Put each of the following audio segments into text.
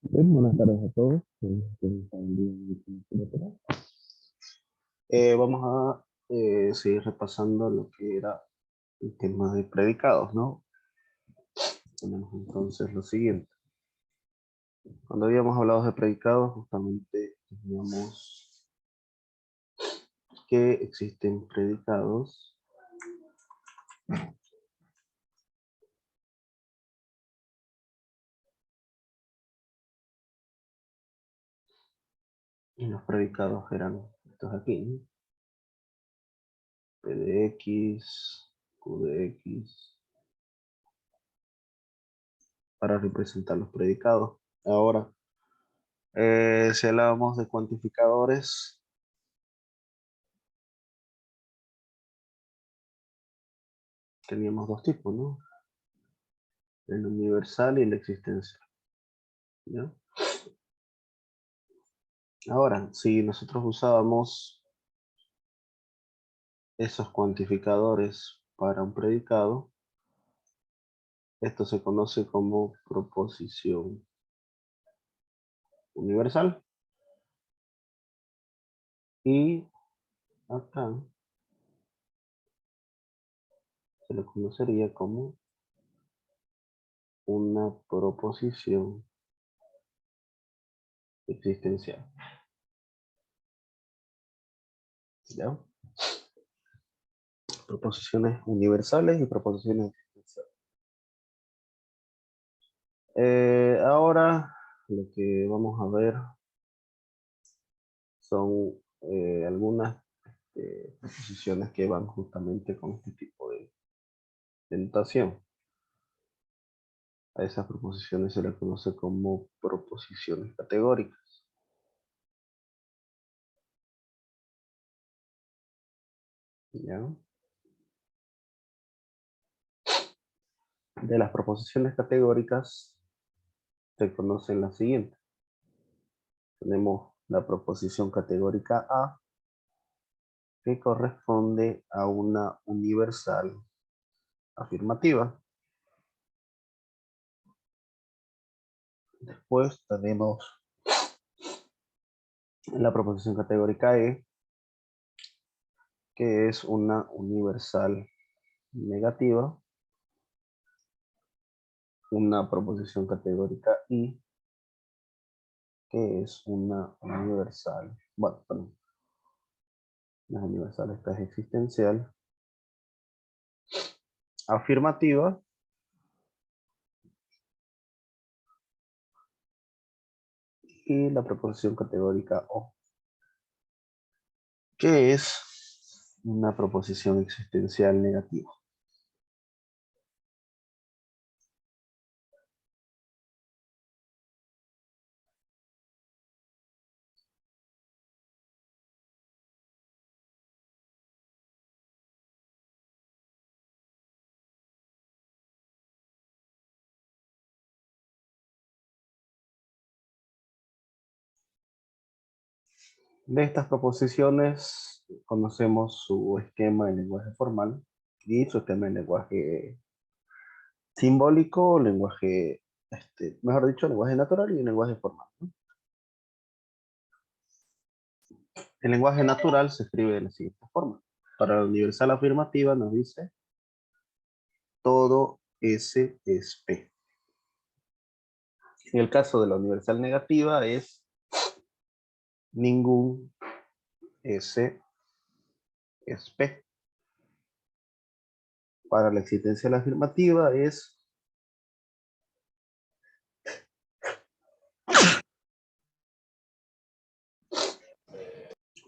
Bien, buenas tardes a todos. Que están bien, etcétera. Vamos a seguir repasando lo que era el tema de predicados, ¿no? Tenemos entonces lo siguiente. Cuando habíamos hablado de predicados, justamente teníamos que existen predicados y los predicados eran estos aquí, ¿no? P de X, Q de X, para representar los predicados. Ahora, si hablábamos de cuantificadores, teníamos dos tipos, ¿no? El universal y el existencial, ¿ya? Ahora, si nosotros usábamos esos cuantificadores para un predicado, esto se conoce como proposición universal. Y acá se le conocería como una proposición existencial, ¿ya? Proposiciones universales y proposiciones existenciales. Ahora lo que vamos a ver son algunas proposiciones que van justamente con este tipo de notación. A esas proposiciones se les conoce como proposiciones categóricas. ¿Ya? De las proposiciones categóricas se conocen las siguientes. Tenemos la proposición categórica A, que corresponde a una universal afirmativa. Después tenemos la proposición categórica E, que es una universal negativa. Una proposición categórica I, que es una universal, bueno, perdón, no es universal, esta es existencial, afirmativa, y la proposición categórica O, que es una proposición existencial negativa. De estas proposiciones conocemos su esquema en lenguaje formal y su esquema en lenguaje simbólico, lenguaje, mejor dicho, lenguaje natural y lenguaje formal, ¿no? El lenguaje natural se escribe de la siguiente forma. Para la universal afirmativa nos dice todo S es P. En el caso de la universal negativa es ningún S es P. Para la existencial afirmativa es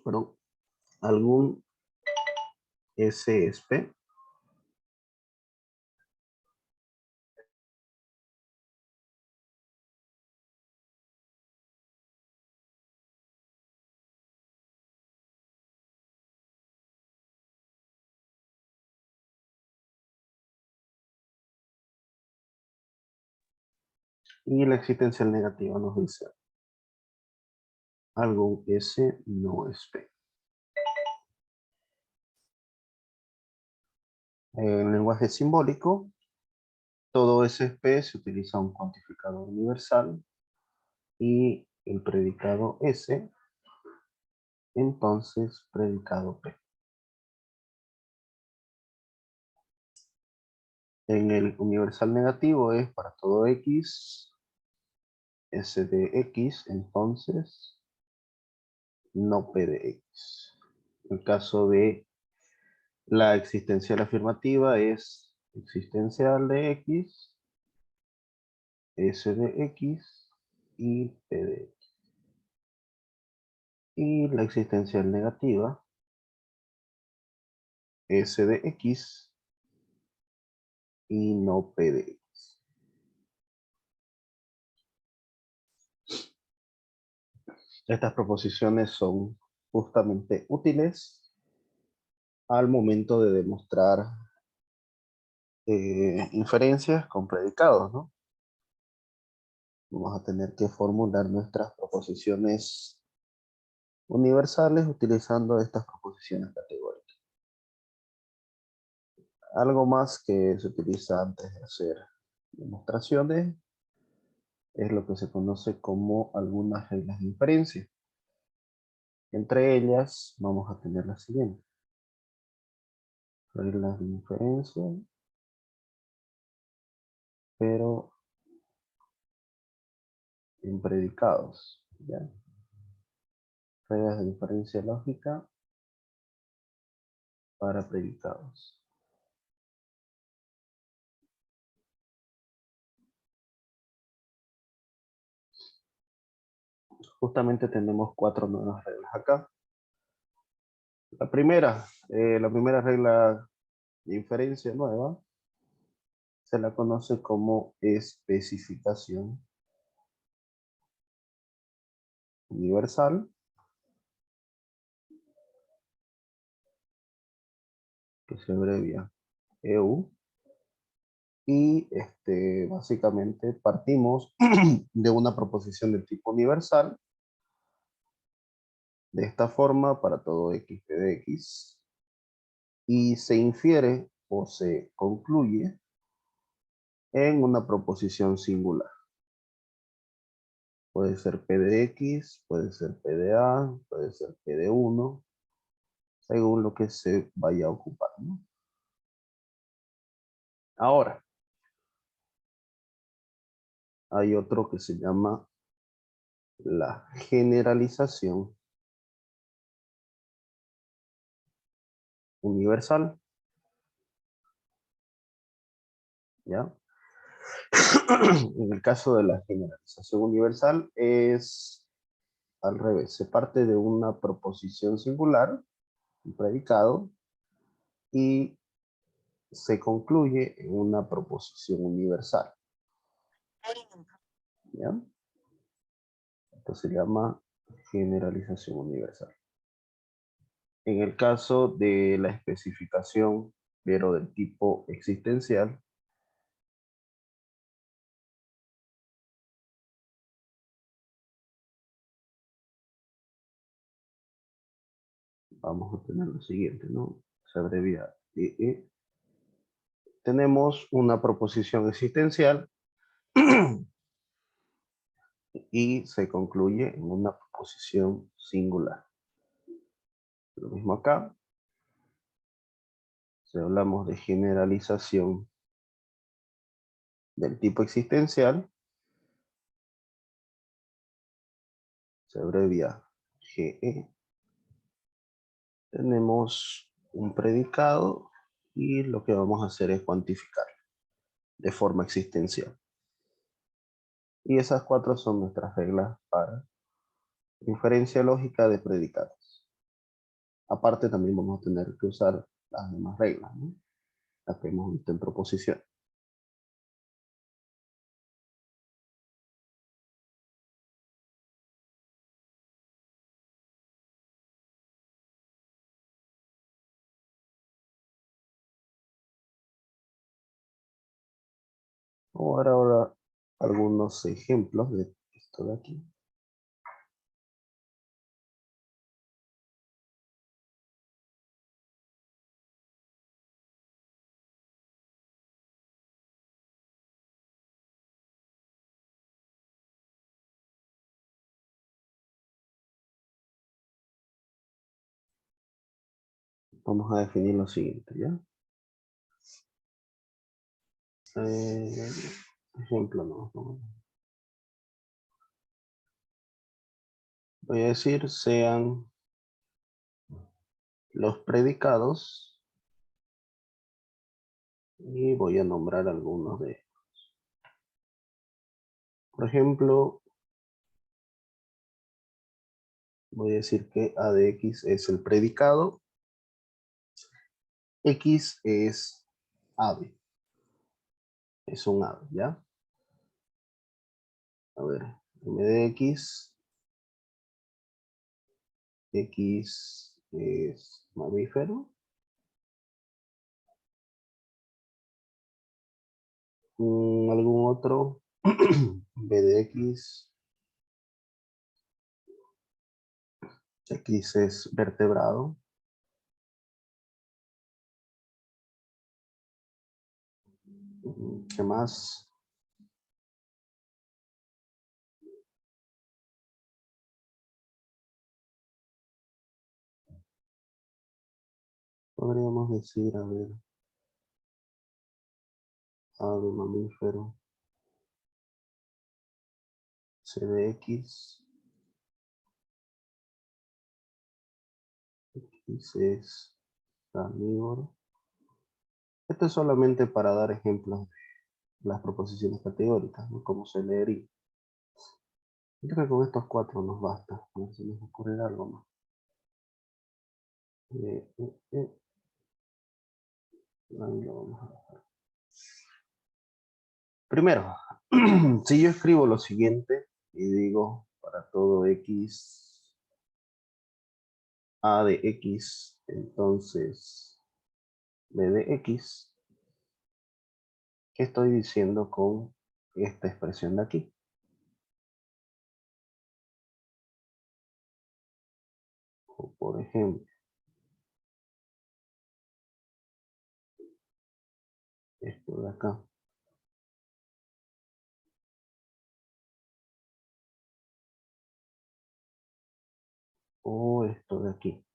bueno, algún S es P. Y la existencial negativa nos dice algún S no es P. En lenguaje simbólico, todo S es P, se utiliza un cuantificador universal y el predicado S, entonces predicado P. En el universal negativo es para todo X, S de X, entonces no P de X. En el caso de la existencial afirmativa es existencial de X, S de X y P de X. Y la existencial negativa, S de X y no P de X. Estas proposiciones son justamente útiles al momento de demostrar inferencias con predicados, ¿no? Vamos a tener que formular nuestras proposiciones universales utilizando estas proposiciones categóricas. Algo más que se utiliza antes de hacer demostraciones es lo que se conoce como algunas reglas de inferencia. Entre ellas vamos a tener las siguientes. Reglas de inferencia, pero en predicados, ¿ya? Reglas de inferencia lógica para predicados. Justamente tenemos 4 nuevas reglas acá. La primera regla de inferencia nueva se la conoce como especificación universal, que se abrevia EU, y básicamente partimos de una proposición de tipo universal, de esta forma para todo X de X, y se infiere o se concluye en una proposición singular. Puede ser P de X, puede ser P de A, puede ser P de 1, según lo que se vaya a ocupar, ¿no? Ahora, hay otro que se llama la generalización universal, ¿ya? En el caso de la generalización universal es al revés, se parte de una proposición singular, un predicado, y se concluye en una proposición universal, ¿ya? Esto se llama generalización universal. En el caso de la especificación, pero del tipo existencial, vamos a tener lo siguiente, ¿no? Se abrevia EE. Tenemos una proposición existencial y se concluye en una proposición singular. Lo mismo acá. Si hablamos de generalización del tipo existencial, se abrevia GE. Tenemos un predicado y lo que vamos a hacer es cuantificar de forma existencial. Y esas 4 son nuestras reglas para inferencia lógica de predicados. Aparte también vamos a tener que usar las demás reglas, ¿no? Las que hemos visto en proposición. Ahora algunos ejemplos de esto de aquí. Vamos a definir lo siguiente, ¿ya? Ejemplo, no. Voy a decir sean los predicados y voy a nombrar algunos de ellos. Por ejemplo, voy a decir que A de X es el predicado, X es ave, es un ave, ¿ya? A ver, M de X es mamífero. ¿Algún otro? B de X es vertebrado. ¿Qué más? Podríamos decir, a ver, ave, mamífero, C de X es carnívoro. Esto es solamente para dar ejemplos de las proposiciones categóricas, ¿no? Cómo se leería. Yo creo que con estos cuatro nos basta. A ver si nos ocurre algo más. Ahí lo vamos a dejar. Primero, si yo escribo lo siguiente y digo para todo X, A de X, entonces B de X, ¿qué estoy diciendo con esta expresión de aquí? O por ejemplo, esto de acá. O esto de aquí.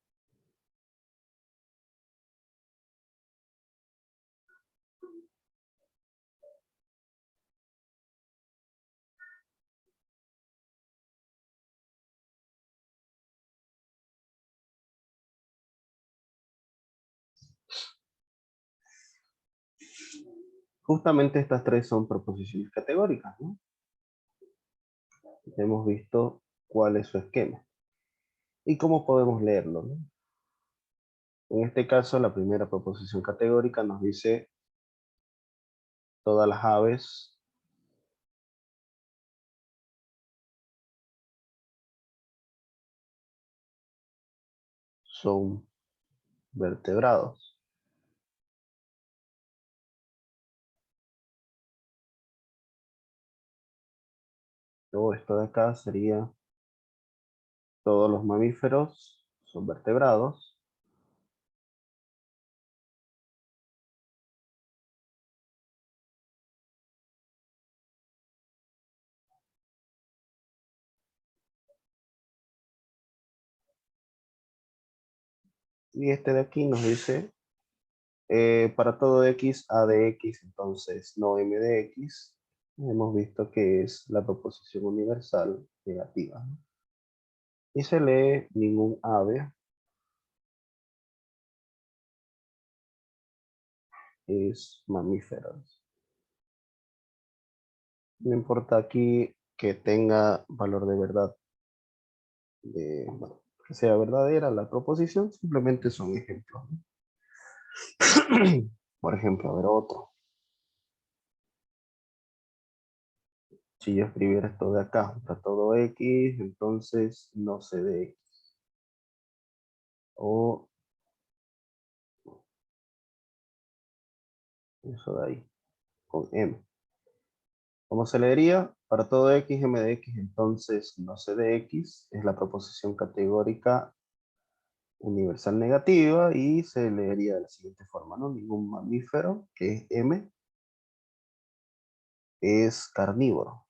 Justamente estas tres son proposiciones categóricas, ¿no? Hemos visto cuál es su esquema y cómo podemos leerlo, ¿no? En este caso, la primera proposición categórica nos dice todas las aves son vertebrados. Luego esto de acá sería todos los mamíferos son vertebrados. Y este de aquí nos dice para todo X, A de X, entonces no M de X. Hemos visto que es la proposición universal negativa, ¿no? Y se lee ningún ave es mamífero. No importa aquí que tenga valor de verdad, bueno, que sea verdadera la proposición, simplemente son ejemplos, ¿no? Por ejemplo, a ver otro. Si yo escribiera esto de acá, está todo X, entonces no se de X. O eso de ahí, con M. ¿Cómo se leería? Para todo X, M de X, entonces no se de X, es la proposición categórica universal negativa y se leería de la siguiente forma, ¿no? Ningún mamífero, que es M, es carnívoro.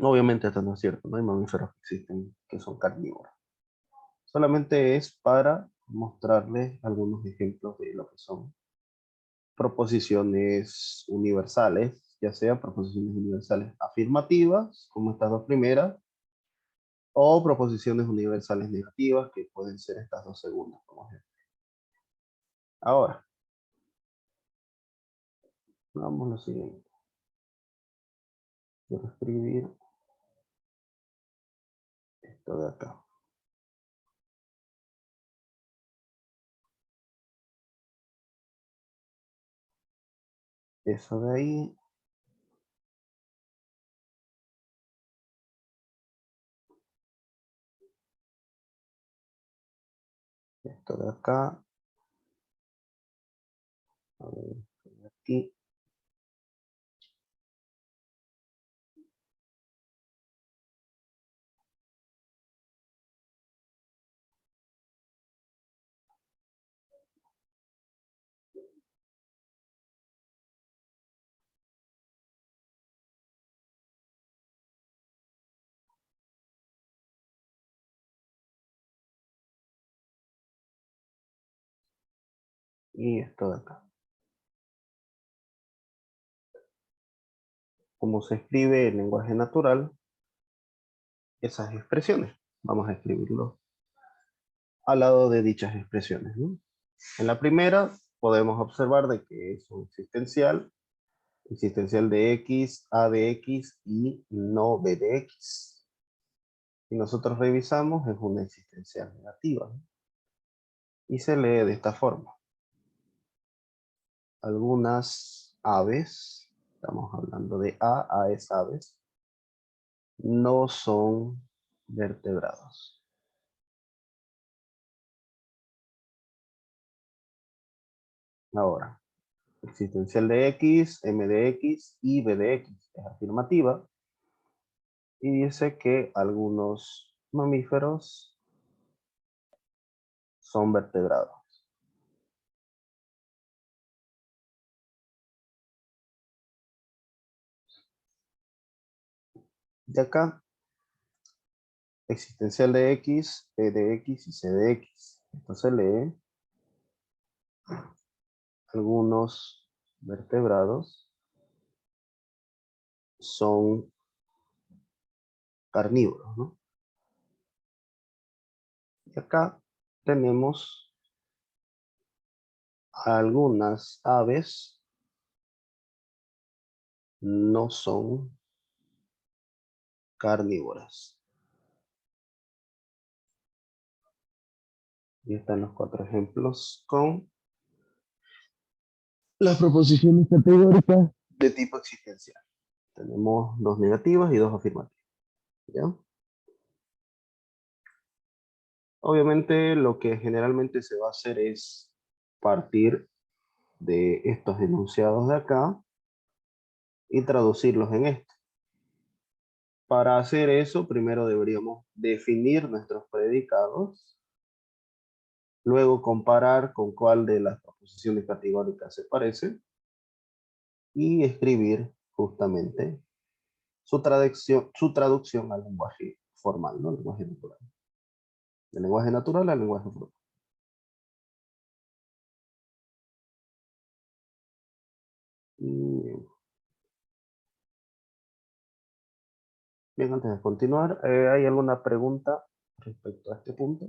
Obviamente esto no es cierto, no hay mamíferos que existen que son carnívoros. Solamente es para mostrarles algunos ejemplos de lo que son proposiciones universales, ya sea proposiciones universales afirmativas, como estas dos primeras, o proposiciones universales negativas, que pueden ser estas dos segundas, como ejemplo. Ahora, vamos a lo siguiente. Quiero escribir esto de acá. Eso de ahí. Esto de acá. A ver, esto de aquí. Y esto de acá. Como se escribe en lenguaje natural, esas expresiones. Vamos a escribirlo al lado de dichas expresiones, ¿no? En la primera podemos observar de que es un existencial de x, a de x y no b de x. Si nosotros revisamos, es una existencial negativa, ¿no? Y se lee de esta forma. Algunas aves, estamos hablando de A es aves, no son vertebrados. Ahora, existencial de x, m de x y b de x es afirmativa y dice que algunos mamíferos son vertebrados. De acá, existencial de x, p de x y c de x. Entonces lee algunos vertebrados son carnívoros, ¿no? Y acá tenemos algunas aves no son carnívoras. Y están los cuatro ejemplos con las proposiciones categóricas de tipo existencial. Tenemos dos negativas y dos afirmativas, ¿ya? Obviamente lo que generalmente se va a hacer es partir de estos enunciados de acá y traducirlos en esto. Para hacer eso, primero deberíamos definir nuestros predicados, luego comparar con cuál de las proposiciones categóricas se parece y escribir justamente su traducción al lenguaje formal, ¿no? Al lenguaje natural. Del lenguaje natural al lenguaje formal. Y, bien, antes de continuar, ¿hay alguna pregunta respecto a este punto?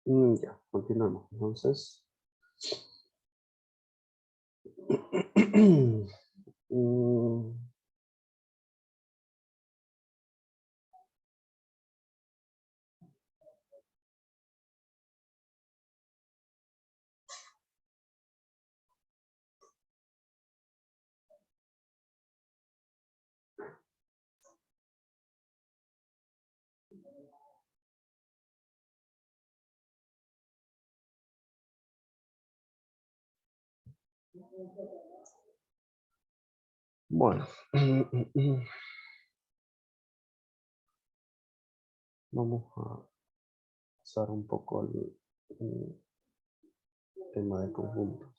Ya, continuamos. Entonces, mm, bueno, vamos a pasar un poco al tema de conjuntos.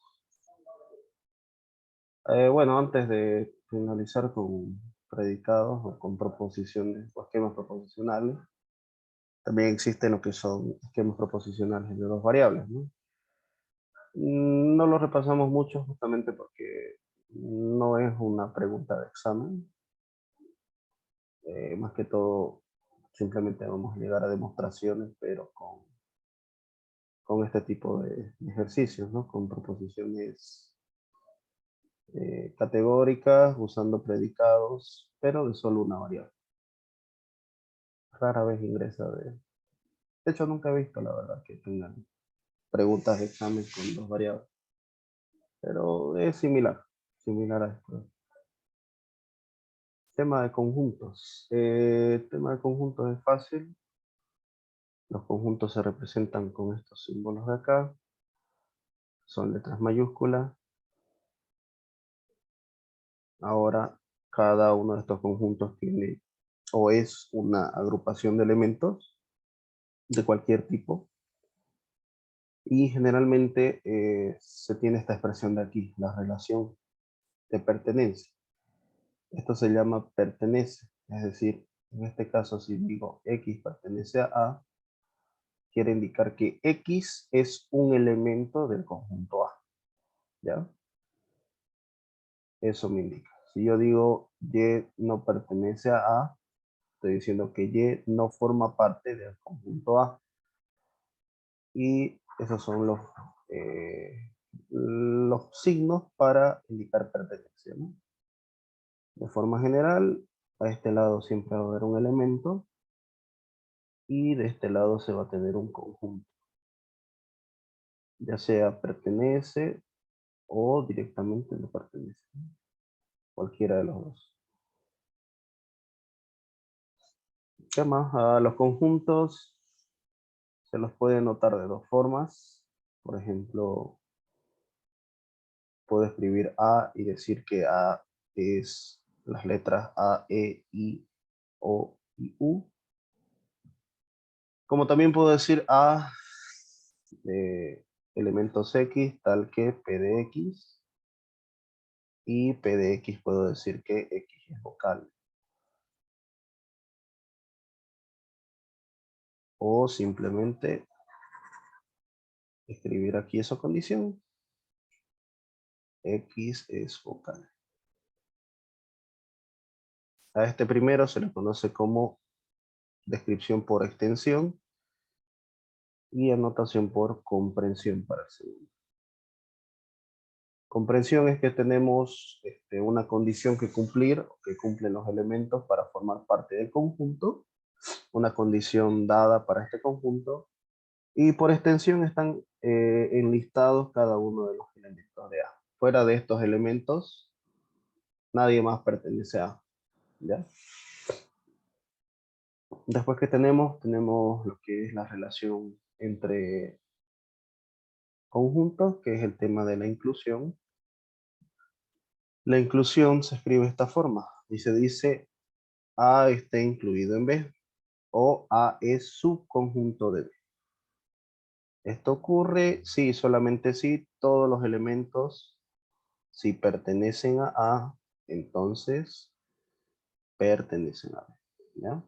Bueno, antes de finalizar con predicados o con proposiciones o esquemas proposicionales, también existen lo que son esquemas proposicionales de dos variables, ¿no? No lo repasamos mucho justamente porque no es una pregunta de examen. Más que todo, simplemente vamos a llegar a demostraciones, pero con este tipo de ejercicios, ¿no? Con proposiciones categóricas, usando predicados, pero de solo una variable. Rara vez ingresa de hecho, nunca he visto, la verdad, que tengan preguntas de examen con dos variables. Pero es similar a esto. Tema de conjuntos. Tema de conjuntos es fácil. Los conjuntos se representan con estos símbolos de acá. Son letras mayúsculas. Ahora, cada uno de estos conjuntos tiene o es una agrupación de elementos de cualquier tipo. Y generalmente se tiene esta expresión de aquí, la relación de pertenencia. Esto se llama pertenece, es decir, en este caso si digo X pertenece a A, quiere indicar que X es un elemento del conjunto A, ¿ya? Eso me indica. Si yo digo Y no pertenece a A, estoy diciendo que Y no forma parte del conjunto A. Y esos son los signos para indicar pertenencia, ¿no? De forma general, a este lado siempre va a haber un elemento y de este lado se va a tener un conjunto, ya sea pertenece o directamente no pertenece, cualquiera de los dos. ¿Qué más? A los conjuntos se los puede notar de dos formas. Por ejemplo, puedo escribir A y decir que A es las letras A, E, I, O y U. Como también puedo decir A de elementos X, tal que P de X. Y P de X puedo decir que X es vocal. O simplemente escribir aquí esa condición. X es vocal. A este primero se le conoce como descripción por extensión y anotación por comprensión para el segundo. Comprensión es que tenemos una condición que cumplir, que cumplen los elementos para formar parte del conjunto, una condición dada para este conjunto, y por extensión están enlistados cada uno de los elementos de A. Fuera de estos elementos, nadie más pertenece a A, ¿ya? Después que tenemos lo que es la relación entre conjuntos, que es el tema de la inclusión. La inclusión se escribe de esta forma y se dice A está incluido en B o A es subconjunto de B. Esto ocurre si, solamente si todos los elementos, si pertenecen a A, entonces pertenecen a B, ¿ya?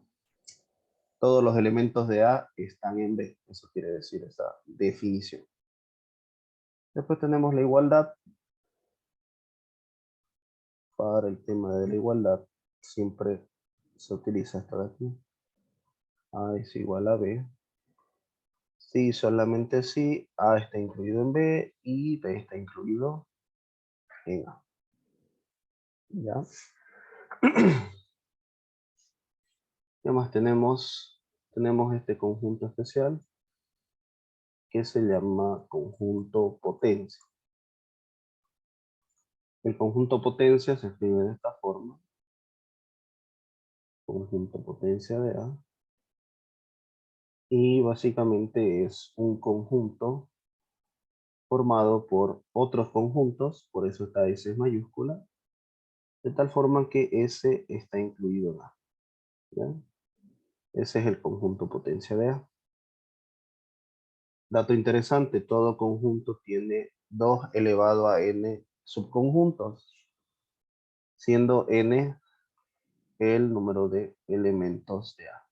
Todos los elementos de A están en B, eso quiere decir esa definición. Después tenemos la igualdad. Para el tema de la igualdad, siempre se utiliza esto de aquí. A es igual a B Sí, solamente si A está incluido en B y B está incluido en A. ¿Ya? ¿Qué más tenemos? Tenemos este conjunto especial que se llama conjunto potencia. El conjunto potencia se escribe de esta forma. Conjunto potencia de A. Y básicamente es un conjunto formado por otros conjuntos, por eso esta S es mayúscula, de tal forma que S está incluido en A. ¿Ya? Ese es el conjunto potencia de A. Dato interesante, todo conjunto tiene 2 elevado a n subconjuntos, siendo n el número de elementos de A.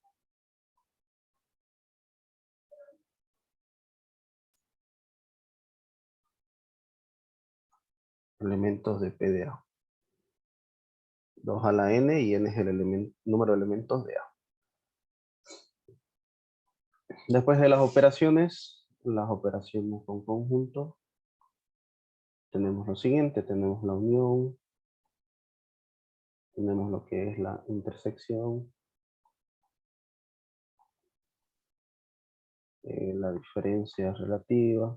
Elementos de P de A. 2 a la n y n es el número de elementos de A. Después de las operaciones con conjunto, tenemos lo siguiente, tenemos la unión, tenemos lo que es la intersección, la diferencia relativa,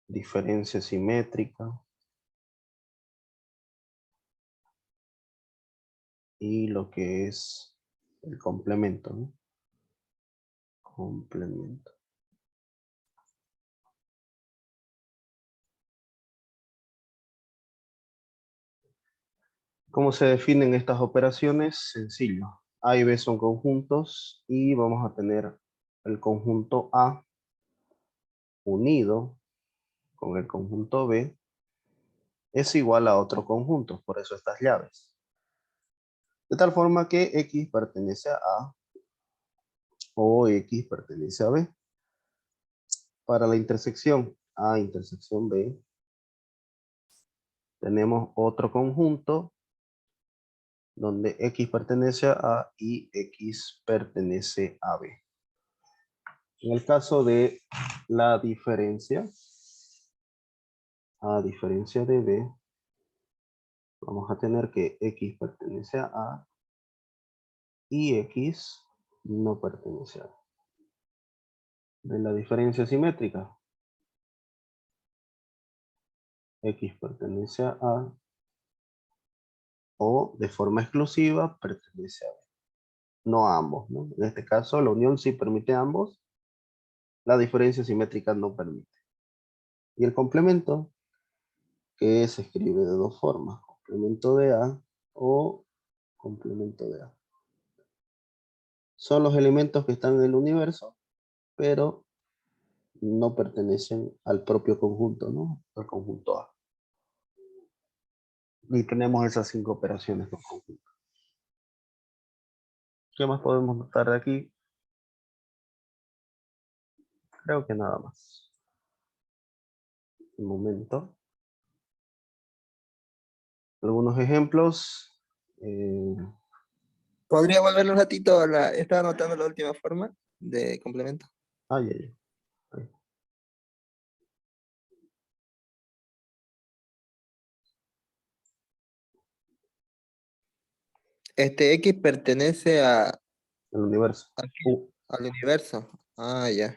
diferencia simétrica y lo que es el complemento, ¿no? Complemento. ¿Cómo se definen estas operaciones? Sencillo. A y B son conjuntos y vamos a tener el conjunto A unido con el conjunto B es igual a otro conjunto, por eso estas llaves. De tal forma que X pertenece a A o X pertenece a B. Para la intersección A intersección B, tenemos otro conjunto donde X pertenece a A y X pertenece a B. En el caso de la diferencia, a diferencia de B, vamos a tener que X pertenece a A y X no pertenece a A. De la diferencia simétrica, X pertenece a A o de forma exclusiva pertenece a B. No a ambos, ¿no? En este caso, la unión sí permite a ambos, la diferencia simétrica no permite. Y el complemento, que se escribe de dos formas, complemento de A o complemento de A. Son los elementos que están en el universo, pero no pertenecen al propio conjunto, ¿no? Al conjunto A. Y tenemos esas 5 operaciones con conjunto. ¿Qué más podemos notar de aquí? Creo que nada más. Un momento. Algunos ejemplos. ¿Podría volverle un ratito a estaba anotando la última forma de complemento? Ay, ay, ay. Este X pertenece El universo. al universo. Ah, ya.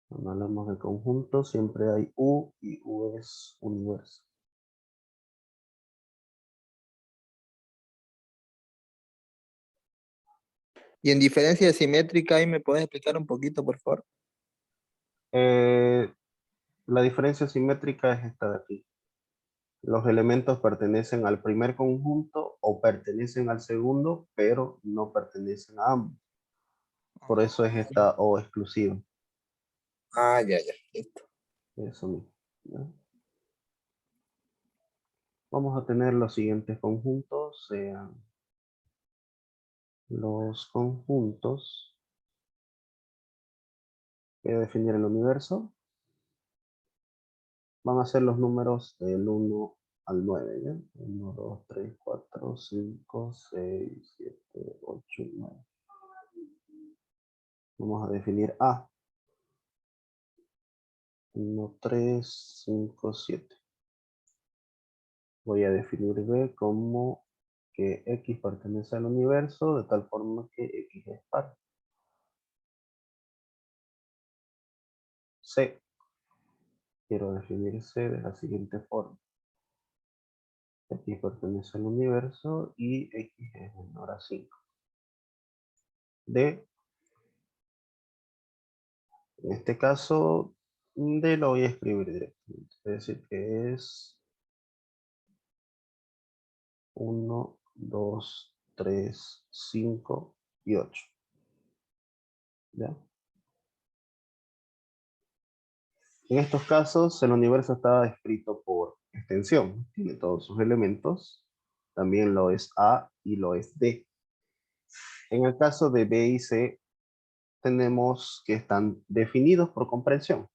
Cuando hablamos de conjunto, siempre hay U y U es universo. Y en diferencia simétrica, ahí me puedes explicar un poquito, por favor. La diferencia simétrica es esta de aquí. Los elementos pertenecen al primer conjunto o pertenecen al segundo, pero no pertenecen a ambos. Por eso es esta O exclusiva. Ah, ya, ya. Listo. Eso mismo. ¿Ya? Vamos a tener los siguientes conjuntos, sean los conjuntos que definir el universo. Van a ser los números del 1 al 9, ¿ya? 1, 2, 3, 4, 5, 6, 7, 8, 9. Vamos a definir A. 1, 3, 5, 7. Voy a definir B como que X pertenece al universo de tal forma que X es par. C. Quiero definir C de la siguiente forma. X pertenece al universo y X es menor a 5. D. En este caso, D lo voy a escribir directamente. Es decir, que es 1, 2, 3, 5 y 8. ¿Ya? En estos casos, el universo está descrito por extensión. Tiene todos sus elementos. También lo es A y lo es D. En el caso de B y C, tenemos que están definidos por comprensión.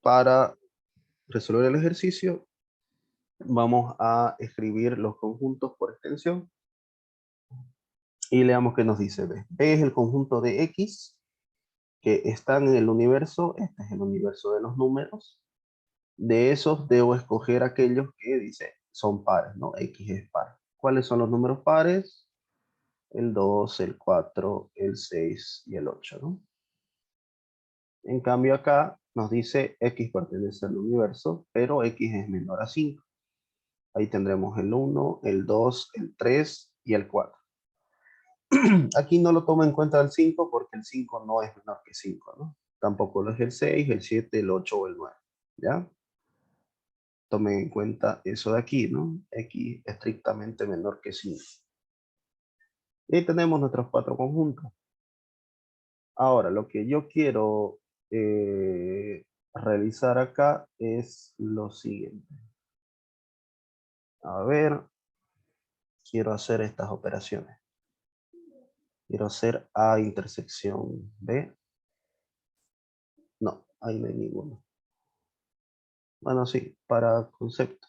Para resolver el ejercicio, vamos a escribir los conjuntos por extensión y leamos qué nos dice B. B es el conjunto de X que están en el universo. Este es el universo de los números. De esos debo escoger aquellos que dice son pares, ¿no? X es par. ¿Cuáles son los números pares? El 2, el 4, el 6 y el 8, ¿no? En cambio acá nos dice X pertenece al universo, pero X es menor a 5. Ahí tendremos el 1, el 2, el 3 y el 4. Aquí no lo tomo en cuenta el 5 porque el 5 no es menor que 5, ¿no? Tampoco lo es el 6, el 7, el 8 o el 9, ¿ya? Tomen en cuenta eso de aquí, ¿no? X estrictamente menor que 5. Y ahí tenemos nuestros 4 conjuntos. Ahora, lo que yo quiero realizar acá es lo siguiente. A ver, quiero hacer estas operaciones. Quiero hacer A intersección B. No, ahí no hay ninguno. Bueno, sí, para concepto.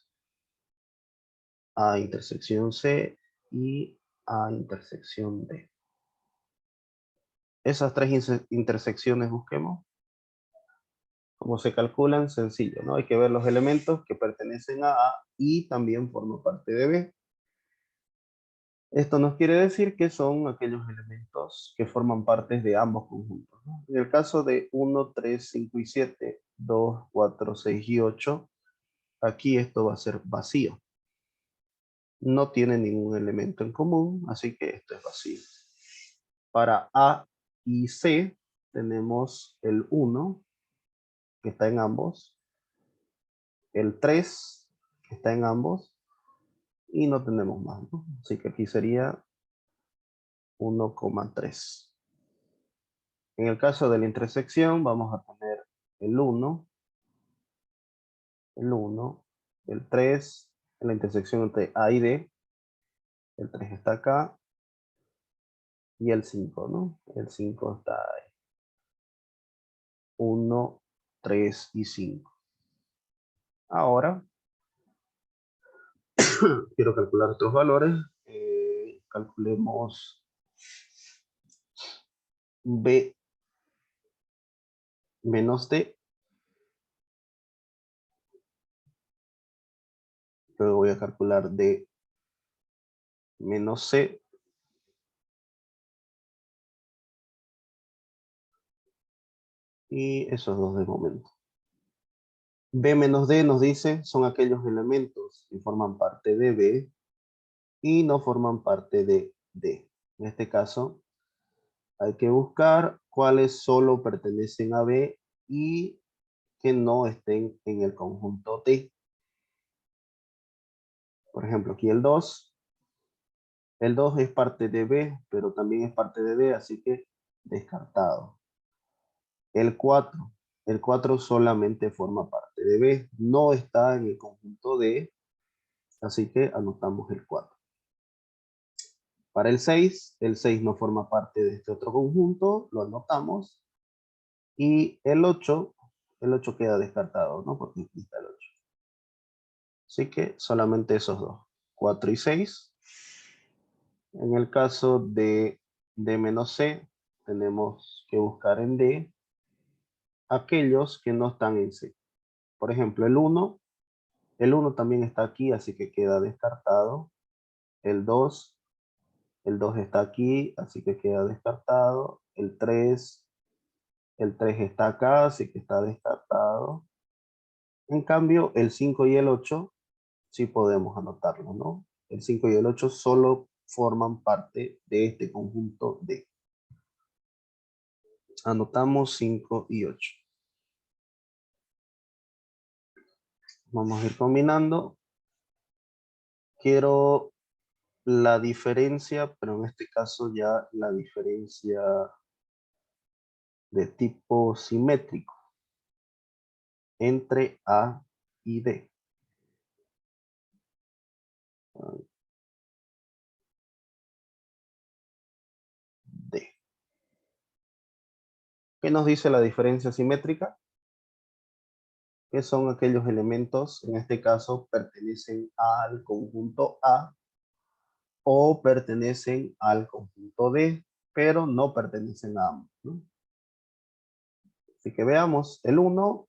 A intersección C y A intersección D. Esas tres intersecciones busquemos. ¿Cómo se calculan? Sencillo, ¿no? Hay que ver los elementos que pertenecen a A y también forman parte de B. Esto nos quiere decir que son aquellos elementos que forman parte de ambos conjuntos, ¿no? En el caso de 1, 3, 5 y 7, 2, 4, 6 y 8, aquí esto va a ser vacío. No tiene ningún elemento en común, así que esto es vacío. Para A y C tenemos el 1, que está en ambos, el 3, que está en ambos, y no tenemos más, ¿no? Así que aquí sería 1,3. En el caso de la intersección vamos a tener el 1, el 1, el 3, en la intersección entre A y D, el 3 está acá, y el 5, ¿no? El 5 está ahí. 1, 3 y 5. Ahora, quiero calcular estos valores. Calculemos B menos D. Luego voy a calcular D menos C. Y esos dos de momento. B menos D nos dice son aquellos elementos que forman parte de B y no forman parte de D. En este caso, hay que buscar cuáles solo pertenecen a B y que no estén en el conjunto D. Por ejemplo, aquí el 2. El 2 es parte de B, pero también es parte de D, así que descartado. El 4. El 4 solamente forma parte de B, no está en el conjunto D, así que anotamos el 4. Para el 6 no forma parte de este otro conjunto, lo anotamos. Y el 8 queda descartado, ¿no? Porque aquí está el 8. Así que solamente esos dos, 4 y 6. En el caso de D menos C, tenemos que buscar en D aquellos que no están en C. Por ejemplo, el 1 también está aquí, así que queda descartado. El 2 está aquí, así que queda descartado. El 3 está acá, así que está descartado. En cambio, el 5 y el 8 sí podemos anotarlo, ¿no? El 5 y el 8 solo forman parte de este conjunto D. Anotamos 5 y 8. Vamos a ir combinando. Quiero la diferencia, pero en este caso ya la diferencia de tipo simétrico entre A y D. D. ¿Qué nos dice la diferencia simétrica? Que son aquellos elementos, en este caso, pertenecen al conjunto A o pertenecen al conjunto D, pero no pertenecen a ambos, ¿no? Así que veamos, el 1,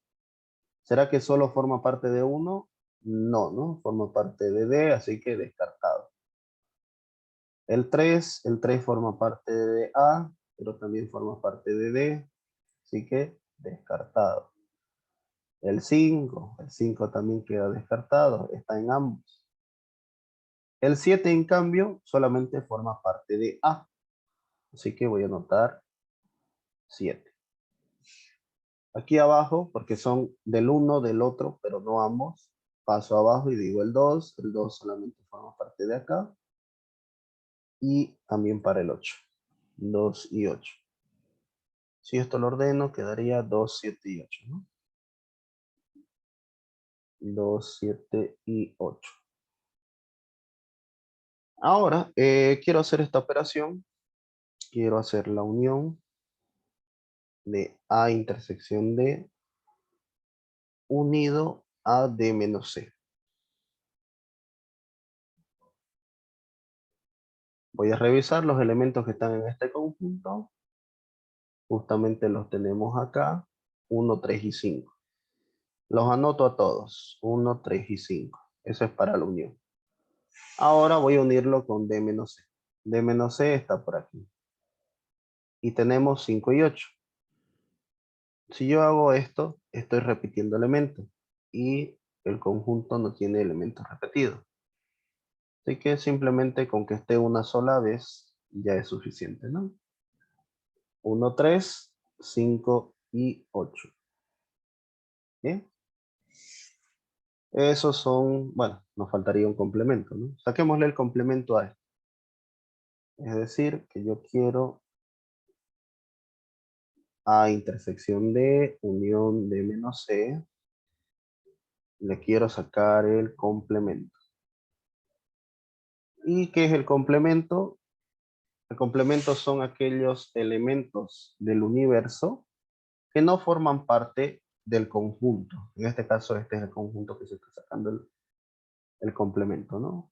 ¿será que solo forma parte de 1? No, ¿no? Forma parte de D, así que descartado. El 3 forma parte de A, pero también forma parte de D, así que descartado. El 5 también queda descartado, está en ambos. El 7, en cambio, solamente forma parte de A, así que voy a anotar 7. Aquí abajo, porque son del uno, del otro, pero no ambos, paso abajo y digo el 2 solamente forma parte de acá, y también para el 8, 2 y 8. Si esto lo ordeno, quedaría 2, 7 y 8, ¿no? 2, 7 y 8. Ahora, quiero hacer esta operación. Quiero hacer la unión de A intersección D unido a D menos C. Voy a revisar los elementos que están en este conjunto. Justamente los tenemos acá. 1, 3 y 5. Los anoto a todos. 1, 3 y 5. Eso es para la unión. Ahora voy a unirlo con D menos C. D menos C está por aquí. Y tenemos 5 y 8. Si yo hago esto, estoy repitiendo elementos. Y el conjunto no tiene elementos repetidos. Así que simplemente con que esté una sola vez ya es suficiente, ¿no? 1, 3, 5 y 8. ¿Bien? Esos son, bueno, nos faltaría un complemento, ¿no? Saquémosle el complemento a esto. Es decir, que yo quiero A intersección D, unión D menos C. Le quiero sacar el complemento. ¿Y qué es el complemento? El complemento son aquellos elementos del universo que no forman parte del conjunto. En este caso, este es el conjunto que se está sacando el complemento, ¿no?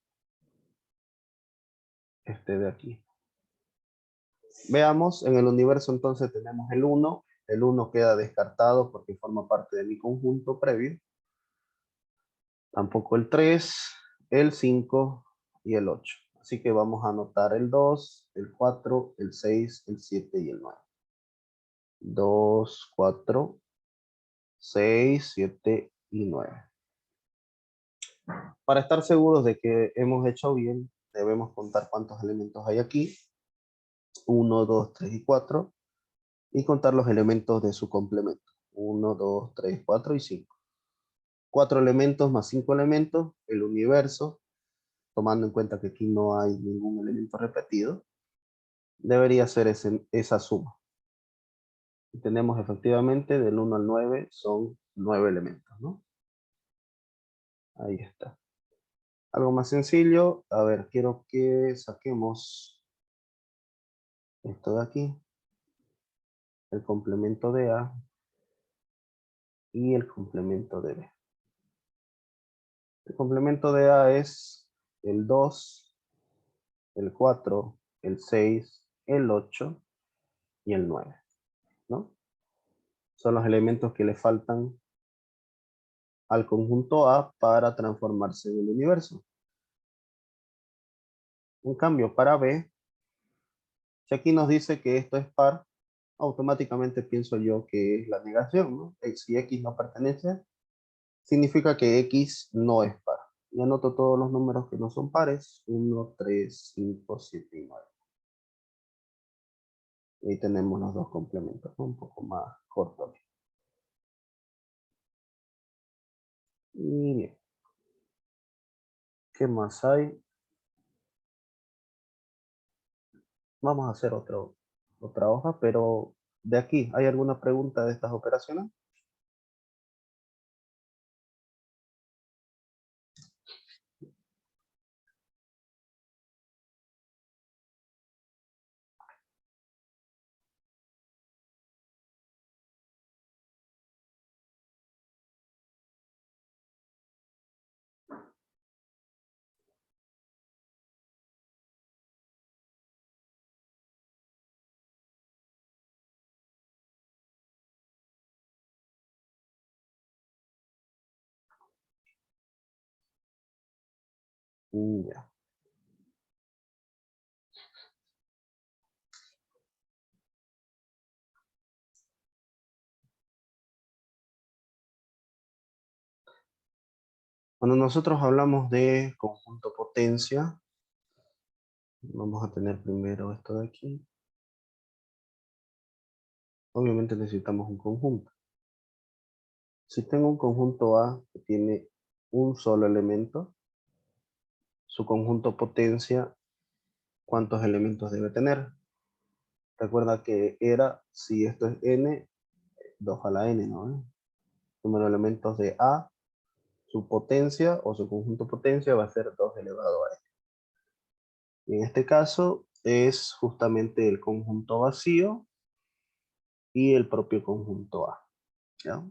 Este de aquí. Veamos, en el universo entonces tenemos el 1. El 1 queda descartado porque forma parte de mi conjunto previo. Tampoco el 3, el 5 y el 8. Así que vamos a anotar el 2, el 4, el 6, el 7 y el 9. 2, 4, 6, 7 y 9. Para estar seguros de que hemos hecho bien, debemos contar cuántos elementos hay aquí. 1, 2, 3 y 4. Y contar los elementos de su complemento. 1, 2, 3, 4 y 5. 4 elementos más 5 elementos, el universo, tomando en cuenta que aquí no hay ningún elemento repetido, debería ser esa suma. Y tenemos efectivamente del 1 al 9 son 9 elementos, ¿no? Ahí está. Algo más sencillo, a ver, quiero que saquemos esto de aquí, el complemento de A, y el complemento de B. El complemento de A es el 2, el 4, el 6, el 8 y el 9, ¿no? Son los elementos que le faltan al conjunto A para transformarse en el universo. En cambio, para B, si aquí nos dice que esto es par, automáticamente pienso yo que es la negación, ¿no? Si X no pertenece, significa que X no es par. Y anoto todos los números que no son pares, 1, 3, 5, 7 y 9. Y ahí tenemos los dos complementos, ¿no? Un poco más cortos. Y bien, ¿qué más hay? Vamos a hacer otra hoja, pero de aquí, ¿hay alguna pregunta de estas operaciones? Ya. Cuando nosotros hablamos de conjunto potencia, vamos a tener primero esto de aquí. Obviamente necesitamos un conjunto. Si tengo un conjunto A que tiene un solo elemento, su conjunto potencia, ¿cuántos elementos debe tener? Recuerda que era, si esto es n, 2 a la n, ¿no? Número de elementos de A, su potencia o su conjunto potencia va a ser 2 elevado a n. Y en este caso es justamente el conjunto vacío y el propio conjunto A, ¿ya?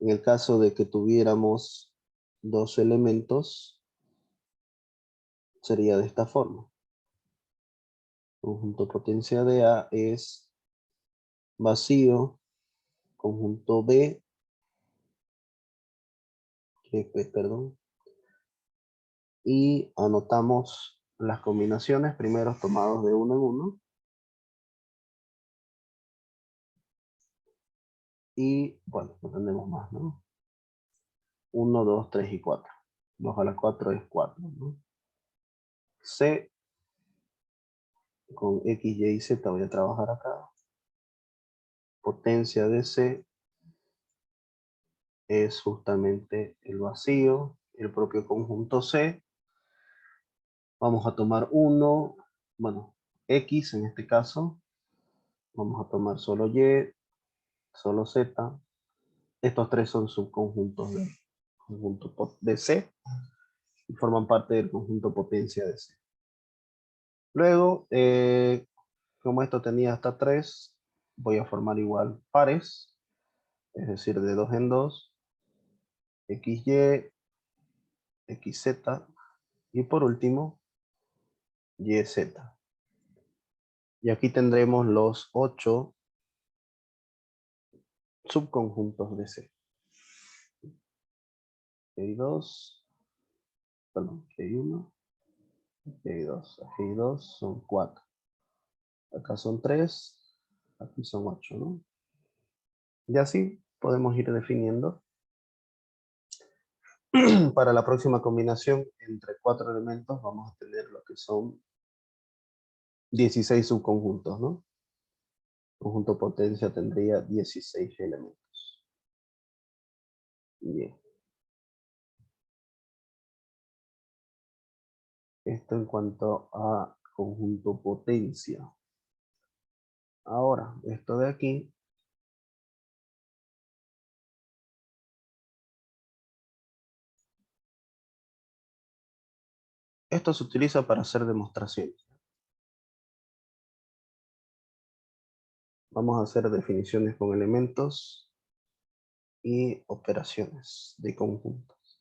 En el caso de que tuviéramos dos elementos, sería de esta forma. Conjunto potencia de A es vacío, conjunto B, perdón, y anotamos las combinaciones, primero tomados de uno en uno, y bueno, no tenemos más, ¿no? 1, 2, 3 y 4. 2 a la 4 es 4, ¿no? C con X, Y y Z voy a trabajar acá. Potencia de C es justamente el vacío, el propio conjunto C. Vamos a tomar uno, bueno, X en este caso. Vamos a tomar solo Y, solo Z. Estos tres son subconjuntos del conjunto de C y forman parte del conjunto potencia de C. Luego, como esto tenía hasta 3, voy a formar igual pares, es decir, de 2 en 2, XY, XZ, y por último, YZ. Y aquí tendremos los 8 subconjuntos de C. Aquí hay 2, perdón, aquí hay 1, aquí hay 2, aquí hay 2, son 4. Acá son 3, aquí son 8, ¿no? Y así podemos ir definiendo para la próxima combinación entre 4 elementos vamos a tener lo que son 16 subconjuntos, ¿no? Conjunto potencia tendría 16 elementos. Bien. Esto en cuanto a conjunto potencia. Ahora, esto de aquí, esto se utiliza para hacer demostraciones. Vamos a hacer definiciones con elementos y operaciones de conjuntos.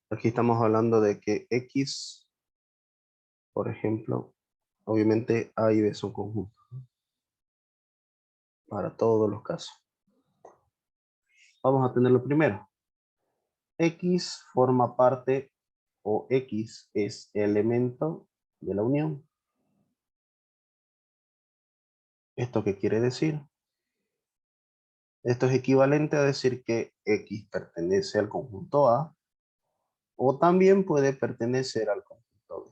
Aquí estamos hablando de que X, por ejemplo, obviamente A y B son conjuntos, ¿no? Para todos los casos. Vamos a tener lo primero. X forma parte, o X es elemento de la unión. ¿Esto qué quiere decir? Esto es equivalente a decir que X pertenece al conjunto A, o también puede pertenecer al conjunto B.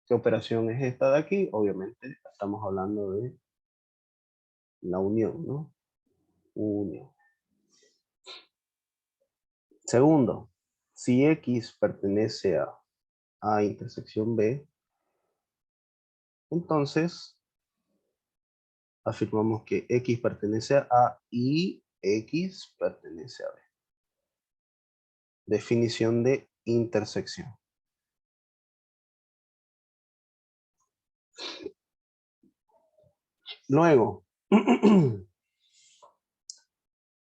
¿Qué operación es esta de aquí? Obviamente estamos hablando de la unión, ¿no? Unión. Segundo, si X pertenece a A intersección B, entonces afirmamos que X pertenece a A y X pertenece a B. Definición de intersección. Luego,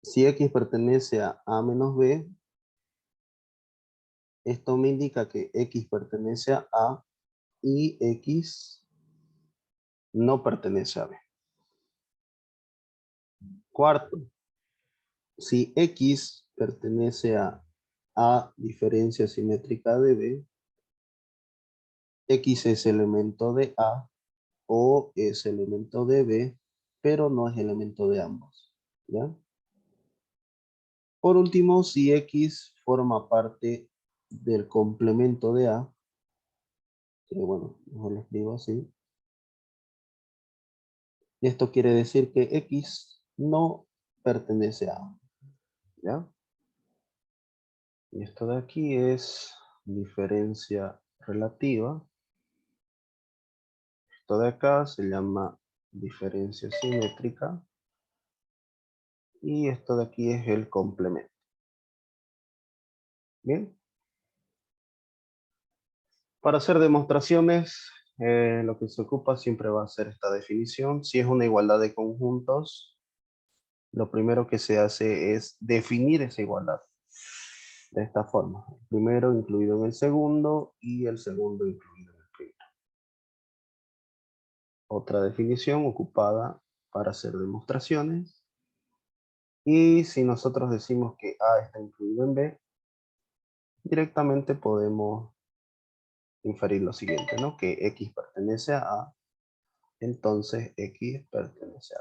si X pertenece a A menos B, esto me indica que X pertenece a A y X no pertenece a B. Cuarto, si X pertenece a diferencia simétrica de B, X es elemento de A o es elemento de B, pero no es elemento de ambos, ¿ya? Por último, si X forma parte del complemento de A, que bueno, mejor lo escribo así, esto quiere decir que X no pertenece a A, ¿ya? Y esto de aquí es diferencia relativa. Esto de acá se llama diferencia simétrica. Y esto de aquí es el complemento. Bien. Para hacer demostraciones, lo que se ocupa siempre va a ser esta definición. Si es una igualdad de conjuntos, lo primero que se hace es definir esa igualdad. De esta forma. El primero incluido en el segundo y el segundo incluido en el primero. Otra definición ocupada para hacer demostraciones. Y si nosotros decimos que A está incluido en B, directamente podemos inferir lo siguiente, ¿no? Que X pertenece a A, entonces X pertenece a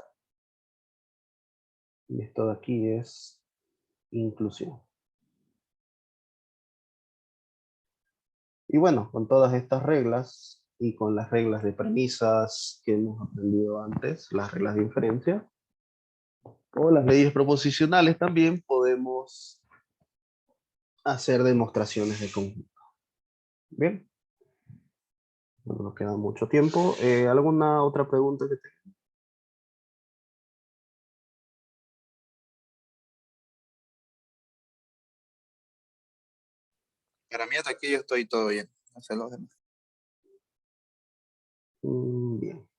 B. Y esto de aquí es inclusión. Y bueno, con todas estas reglas y con las reglas de premisas que hemos aprendido antes, las reglas de inferencia, o las leyes proposicionales también podemos hacer demostraciones de conjunto. Bien, no nos queda mucho tiempo. ¿Alguna otra pregunta que tenga? Para mí hasta aquí yo estoy todo bien. No sé los demás. Bien.